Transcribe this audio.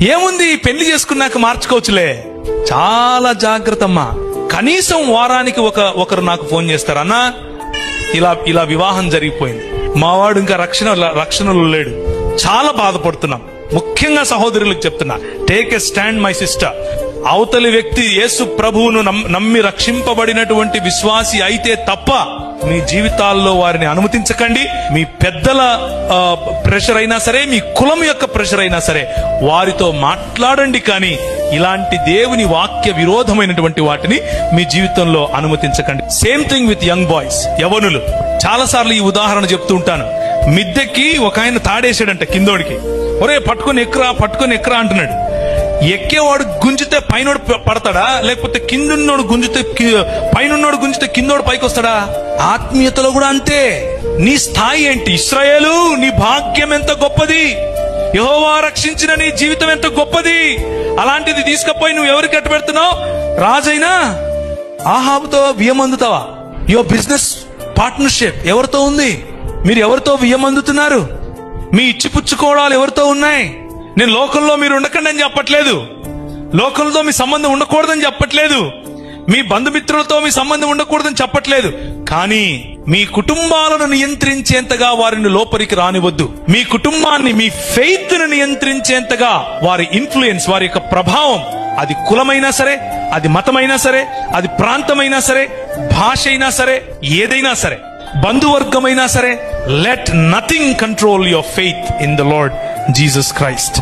ఏముంది, పెళ్లి చేసుకున్నాక మార్చుకోవచ్చులే. చాలా జాగ్రత్త అమ్మా. కనీసం వారానికి ఒకరు నాకు ఫోన్ చేస్తారు, అన్నా ఇలా వివాహం జరిగిపోయింది, మావాడు ఇంకా రక్షణలో లేడు, చాలా బాధపడుతున్నాం. ముఖ్యంగా సహోదరులకు చెప్తున్నా, take a stand my sister. అవతలి వ్యక్తి యేసు ప్రభువును నమ్మి రక్షింపబడినటువంటి విశ్వాసి అయితే తప్ప మీ జీవితాల్లో వారిని అనుమతించకండి. మీ పెద్దల ప్రెషర్ అయినా సరే, మీ కులం యొక్క ప్రెషర్ అయినా సరే వారితో మాట్లాడండి, కానీ ఇలాంటి దేవుని వాక్య విరోధమైనటువంటి వాటిని మీ జీవితంలో అనుమతించకండి. Same thing with young boys, యవనులు. చాలా సార్లు ఈ ఉదాహరణ చెప్తూ ఉంటాను. మిద్దెకి ఒక ఆయన తాడేసాడంట కిందోడికి. ఒరే పట్టుకొని ఎక్కరా అంటున్నాడు. ఎక్కేవాడు గుంజితే పైనోడు పడతాడా, లేకపోతే కిందున్నోడు పైనున్నోడు గుంజితే కిందోడు పైకి వస్తాడా? ఆత్మీయతలో కూడా అంతే. నీ స్థాయి ఏంటి? ఇశ్రాయేలు, నీ భాగ్యం ఎంత గొప్పది, యెహోవా రక్షించిన నీ జీవితం ఎంత గొప్పది. అలాంటిది తీసుకుపోయి నువ్వు ఎవరికి అట్టు పెడుతున్నావు? రాజైనా ఆహాబుతో బియ్యం అందుతావా? యువర్ బిజినెస్ పార్ట్నర్షిప్ ఎవరితో ఉంది? మీరు ఎవరితో బియ్యం అందుతున్నారు? మీ ఇచ్చిపుచ్చుకోవడాలు ఎవరితో ఉన్నాయి? నేను లోకంలో మీరు ఉండకండి అని చెప్పట్లేదు, లోకంలో మీ సంబంధం ఉండకూడదని చెప్పట్లేదు, మీ బంధుమిత్రులతో మీ సంబంధం ఉండకూడదని చెప్పట్లేదు. కానీ మీ కుటుంబాలను నియంత్రించేంతగా వారిని లోపలికి రానివద్దు. మీ కుటుంబాన్ని, మీ ఫెయిత్ ను నియంత్రించేంతగా వారి ఇన్ఫ్లుయెన్స్, వారి యొక్క ప్రభావం, అది కులమైనా సరే, అది మతమైనా సరే, అది ప్రాంతమైనా సరే, భాష అయినా సరే, ఏదైనా సరే, బంధువర్గమైనా సరే, let nothing control your faith in the lord Jesus Christ.